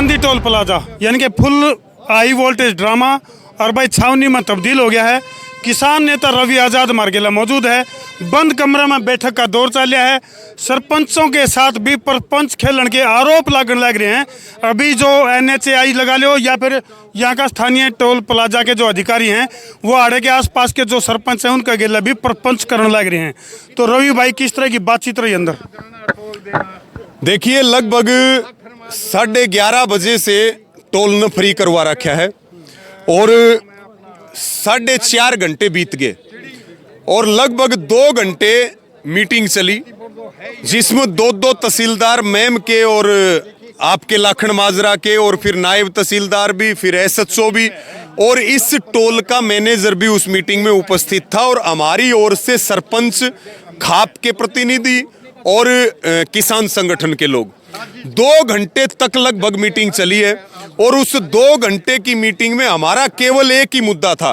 चांदी toll plaza यानी कि फुल हाई वोल्टेज ड्रामा और भाई छावनी में तब्दील हो गया है। किसान नेता रवि आजाद मार्गेला मौजूद है। बंद कमरे में बैठक का दौर चल रहा है। सरपंचों के साथ भी परपंच खेलन के आरोप लगने लग रहे हैं। अभी जो NHAI लगा लो या फिर यहाँ का स्थानीय टोल प्लाजा के जो अधिकारी हैं वो आड़े के आसपास के जो सरपंच हैं उनका गेला भी परपंच करने लग रहे हैं। तो रवि भाई किस तरह की बातचीत रही अंदर? देखिए, लगभग 11:30 बजे से टोल न फ्री करवा रखा है और 4.5 घंटे बीत गए और लगभग 2 घंटे मीटिंग चली, जिसमें दो तहसीलदार मैम के और आपके लाखन माजरा के और फिर नायब तहसीलदार भी, फिर SHO भी और इस टोल का मैनेजर भी उस मीटिंग में उपस्थित था। और हमारी ओर से सरपंच, खाप के प्रतिनिधि और किसान संगठन के लोग 2 घंटे तक लगभग मीटिंग चली है। और उस 2 घंटे की मीटिंग में हमारा केवल एक ही मुद्दा था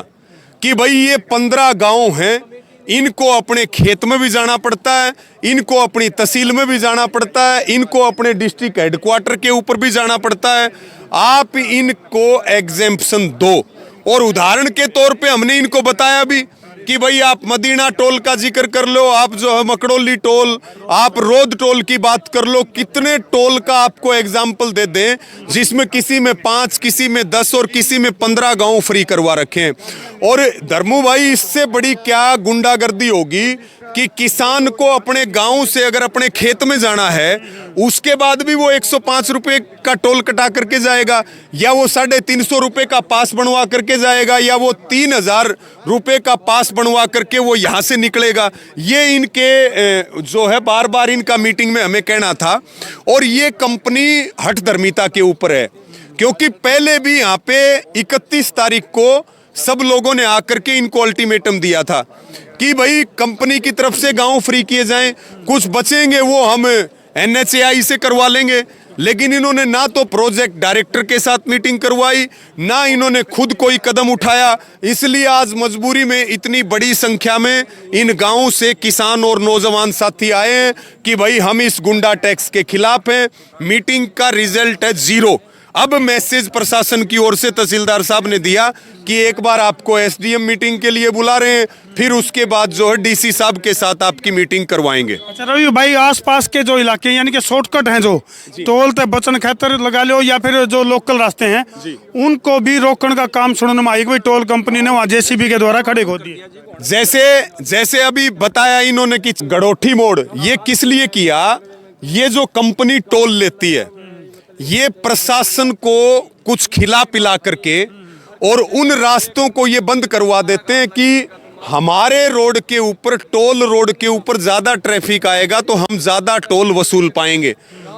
कि भाई ये 15 गांव हैं, इनको अपने खेत में भी जाना पड़ता है, इनको अपनी तहसील में भी जाना पड़ता है, इनको अपने डिस्ट्रिक्ट हेडक्वार्टर के ऊपर भी जाना पड़ता है। आप इनको एग्जेम्पशन दो। और उदाहरण के तौर पे हमने इनको बताया भी कि भाई आप मदीना टोल का जिक्र कर लो, आप जो है मकड़ोली टोल, आप रोद टोल की बात कर लो, कितने टोल का आपको एग्जाम्पल दे दें जिसमें किसी में 5, किसी में 10 और किसी में 15 गांव फ्री करवा रखे हैं। और धर्मू भाई, इससे बड़ी क्या गुंडागर्दी होगी कि किसान को अपने गांव से अगर अपने खेत में जाना है उसके बाद भी वो 105 रुपए का टोल कटा करके जाएगा, या वो 350 रुपए का पास बनवा करके जाएगा, या वो 3000 रुपए का पास बनवा करके वो यहाँ से निकलेगा। ये इनके जो है बार बार इनका मीटिंग में हमें कहना था। और ये कंपनी हठधर्मिता के ऊपर है, क्योंकि पहले भी यहाँ पे 31 तारीख को सब लोगों ने आकर के इनको अल्टीमेटम दिया था कि भाई कंपनी की तरफ से गांव फ्री किए जाएं, कुछ बचेंगे वो हम NHAI से करवा लेंगे। लेकिन इन्होंने ना तो प्रोजेक्ट डायरेक्टर के साथ मीटिंग करवाई, ना इन्होंने खुद कोई कदम उठाया। इसलिए आज मजबूरी में इतनी बड़ी संख्या में इन गांवों से किसान और नौजवान साथी आए हैं कि भाई हम इस गुंडा टैक्स के खिलाफ हैं। मीटिंग का रिजल्ट है 0। अब मैसेज प्रशासन की ओर से तहसीलदार साहब ने दिया कि एक बार आपको SDM मीटिंग के लिए बुला रहे हैं, फिर उसके बाद जो है DC साहब के साथ आपकी मीटिंग करवाएंगे। अच्छा रवि भाई, आसपास के जो इलाके यानी कि शॉर्टकट हैं, जो टोल ते बचन खातर लगा लो या फिर जो लोकल रास्ते हैं, उनको भी रोकने का काम सुनने में आई कि टोल कंपनी ने वहाँ JCB के द्वारा खड़े खोद दिए। जैसे अभी बताया इन्होंने कि गड़ोठी मोड़, ये किस लिए किया? ये जो कंपनी टोल लेती है ये प्रशासन को कुछ खिला पिला करके और उन रास्तों को ये बंद करवा देते हैं कि हमारे रोड के ऊपर, टोल रोड के ऊपर ज्यादा ट्रैफिक आएगा तो हम ज्यादा टोल वसूल पाएंगे।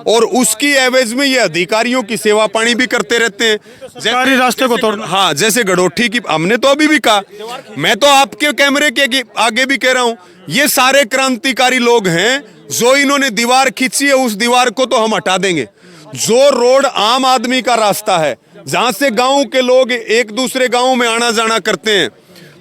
और उसकी एवज में ये अधिकारियों की सेवा पानी भी करते रहते हैं। सरकारी रास्ते को तोड़ना। हाँ, जैसे गड़ोठी की हमने तो अभी भी कहा, मैं तो आपके कैमरे के आगे भी कह रहा हूं, ये सारे क्रांतिकारी लोग हैं। जो इन्होंने दीवार खींची है उस दीवार को तो हम हटा देंगे। जो रोड आम आदमी का रास्ता है, जहां से गांव के लोग एक दूसरे गांव में आना जाना करते हैं,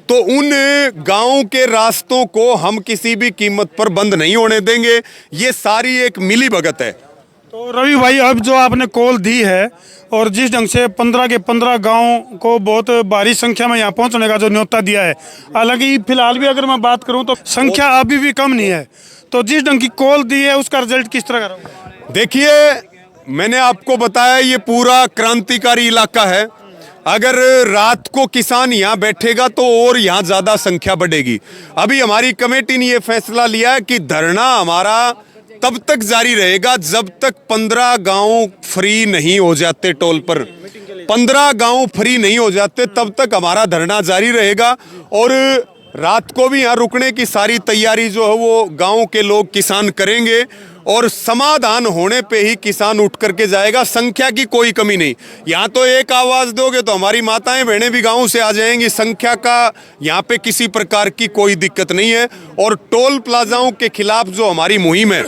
तो उन गांव के रास्तों को हम किसी भी कीमत पर बंद नहीं होने देंगे। ये सारी एक मिली भगत है। तो रवि भाई, अब जो आपने कॉल दी है और जिस ढंग से 15 के 15 गाँव को बहुत भारी संख्या में यहाँ पहुँचने का जो न्योता दिया है, हालांकि फिलहाल भी अगर मैं बात करूँ तो संख्या अभी भी कम नहीं है, तो जिस ढंग की कॉल दी है उसका रिजल्ट किस तरह का रहा? देखिए, मैंने आपको बताया ये पूरा क्रांतिकारी इलाका है। अगर रात को किसान यहाँ बैठेगा तो और यहाँ ज्यादा संख्या बढ़ेगी। अभी हमारी कमेटी ने ये फैसला लिया है कि धरना हमारा तब तक जारी रहेगा जब तक 15 गांव फ्री नहीं हो जाते। टोल पर 15 गांव फ्री नहीं हो जाते तब तक हमारा धरना जारी रहेगा। और रात को भी यहाँ रुकने की सारी तैयारी जो है वो गांव के लोग, किसान करेंगे और समाधान होने पे ही किसान उठ करके जाएगा। संख्या की कोई कमी नहीं। यहाँ तो एक आवाज दोगे तो हमारी माताएं बहनें भी गांव से आ जाएंगी। संख्या का यहाँ पे किसी प्रकार की कोई दिक्कत नहीं है। और टोल प्लाजाओं के खिलाफ जो हमारी मुहिम है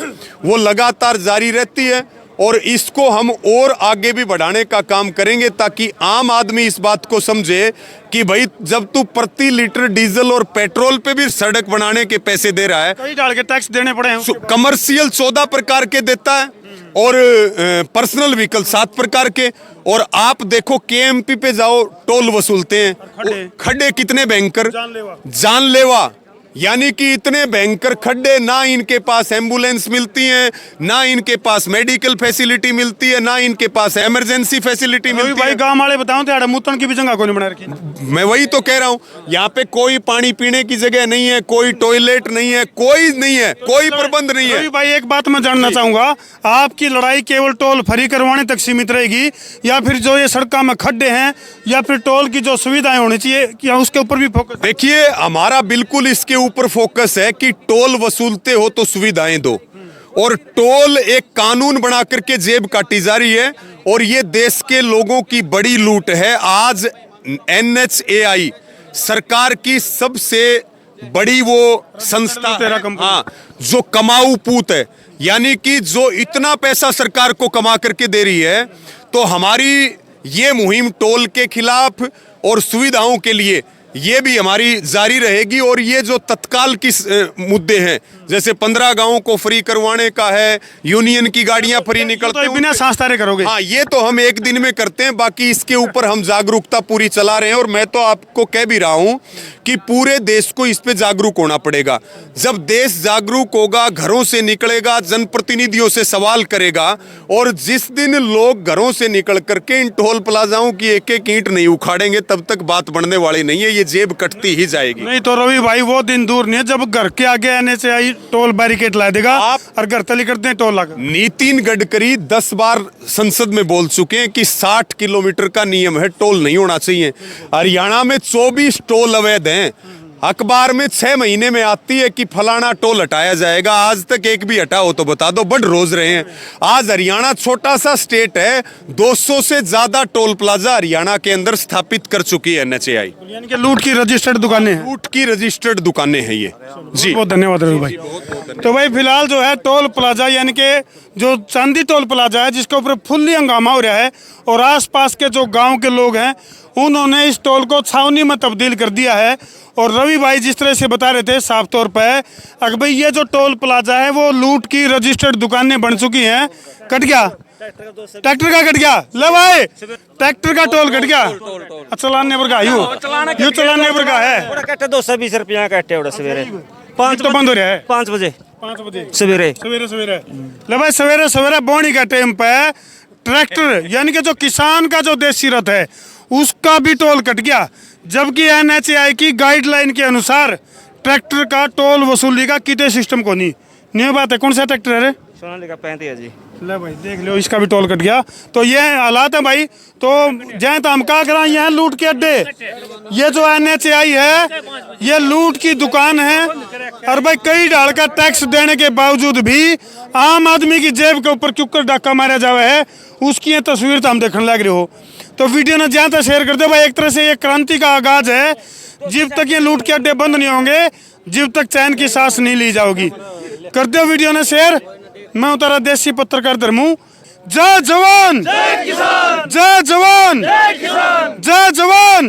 वो लगातार जारी रहती है। और इसको हम और आगे भी बढ़ाने का काम करेंगे ताकि आम आदमी इस बात को समझे कि भाई जब तू प्रति लीटर डीजल और पेट्रोल पे भी सड़क बनाने के पैसे दे रहा है, कई डाल के टैक्स देने पड़े हैं। कमर्शियल 14 प्रकार के देता है और पर्सनल व्हीकल 7 प्रकार के, और आप देखो केएमपी पे जाओ टोल वसूलते हैं, खड्डे कितने भयंकर, जानलेवा, यानी कि इतने भयंकर खड्डे, ना इनके पास एम्बुलेंस मिलती है, ना इनके पास मेडिकल फैसिलिटी मिलती है, ना इनके पास इमरजेंसी फैसिलिटी मिलती भाई है। गांव वाले बताओ तो मुतन की भी जगह को नहीं बना रखी। मैं वही तो कह रहा हूँ, यहाँ पे कोई पानी पीने की जगह नहीं है, कोई टॉयलेट नहीं है, कोई नहीं है, कोई प्रबंध नहीं है। भाई एक बात मैं जानना चाहूंगा, आपकी लड़ाई केवल टोल फ्री करवाने तक सीमित रहेगी या फिर जो ये सड़कों में खड्डे हैं या फिर टोल की जो सुविधाएं होनी चाहिए, क्या उसके ऊपर भी फोकस? देखिए, हमारा बिल्कुल इसके ऊपर फोकस है कि टोल वसूलते हो तो सुविधाएं दो, और टोल एक कानून बना करके जेब काटी जा रही है और ये देश के लोगों की बड़ी लूट है। आज NHAI सरकार की सबसे बड़ी वो संस्था, हाँ, जो कमाऊ पूत है, यानी कि जो इतना पैसा सरकार को कमा करके दे रही है। तो हमारी ये मुहिम टोल के खिलाफ और सुविधाओं के लिए ये भी हमारी जारी रहेगी। और ये जो तत्काल की मुद्दे हैं, जैसे 15 गांवों को फ्री करवाने का है, यूनियन की गाड़ियां फ्री निकलती तो बिना सांसतारे करोगे? हाँ, ये तो हम एक दिन में करते हैं, बाकी इसके ऊपर हम जागरूकता पूरी चला रहे हैं। और मैं तो आपको कह भी रहा हूं कि पूरे देश को इस पे जागरूक होना पड़ेगा। जब देश जागरूक होगा, घरों से निकलेगा, जनप्रतिनिधियों से सवाल करेगा, और जिस दिन लोग घरों से निकल करके इन टोल प्लाजाओं की एक एक ईंट नहीं उखाड़ेंगे, तब तक बात बनने वाली नहीं है, ये जेब कटती ही जाएगी। नहीं तो रवि भाई वो दिन दूर नहीं है जब घर के आगे आने से आई टोल बैरिकेड ला देगा और घर तली करते हैं टोल लगा। नितिन गडकरी 10 बार संसद में बोल चुके हैं कि 60 किलोमीटर का नियम है, टोल नहीं होना चाहिए। हरियाणा में 24 टोल अवैध हैं। अखबार में 6 महीने में आती है कि फलाना टोल हटाया जाएगा, आज तक एक भी हटा हो तो बता दो। बड़ रोज रहे हैं। आज हरियाणा छोटा सा स्टेट है, 200 से ज्यादा टोल प्लाजा हरियाणा के अंदर स्थापित कर चुकी है NHAI। यानी कि लूट की रजिस्टर्ड दुकानें हैं। लूट की रजिस्टर्ड दुकानें हैं ये। जी, बहुत धन्यवाद रवि भाई। तो भाई फिलहाल जो है टोल प्लाजा, यानी कि जो चांदी टोल प्लाजा है, जिसके ऊपर फुल्ली हंगामा हो रहा है, और आसपास के जो गांव के लोग हैं उन्होंने इस टोल को छावनी में तब्दील कर दिया है। और रवि भाई जिस तरह से बता रहे थे साफ तौर पर, अगर भाई ये जो टोल प्लाजा है वो लूट की रजिस्टर्ड दुकानें बन चुकी हैं। कट गया ट्रैक्टर का, कट गया ले भाई, ट्रैक्टर का टोल कट गया। चलाने पर का यू चलाने पर का है 220 रुपया कटे सवेरे 5 तो बंद हो रहा है 5 बजे सवेरे ले भाई, सवेरे सवेरे बोनी का टाइम पे ट्रैक्टर, यानी कि जो किसान का जो देसी रथ है उसका भी टोल कट गया, जबकि NHAI की गाइडलाइन के अनुसार ट्रैक्टर का टोल वसूली का किटे सिस्टम को नहीं बात है। कौन सा ट्रैक्टर है रे? सोनालिका 35 है जी। ले भाई देख लो, इसका भी टोल कट गया। तो ये हालात है भाई। तो जहाँ तो हम क्या करा, यहाँ लूट के अड्डे, ये जो NHAI है ये लूट की दुकान है। और भाई कई ढाल का टैक्स देने के बावजूद भी आम आदमी की जेब के ऊपर क्यों डाका मारा जावा है, उसकी ये तस्वीर तो हम देखने लग रहे हो। तो वीडियो ने जहाँ तक शेयर कर दे भाई, एक तरह से ये क्रांति का आगाज है। जब तक ये लूट के अड्डे बंद नहीं होंगे, जब तक चैन की सांस नहीं ली जाओगी। कर दो वीडियो ने शेयर। मैं उतारा देसी पत्रकार धर्मू। जय जवान, जय किसान, जय जवान, जय किसान, जय जवान।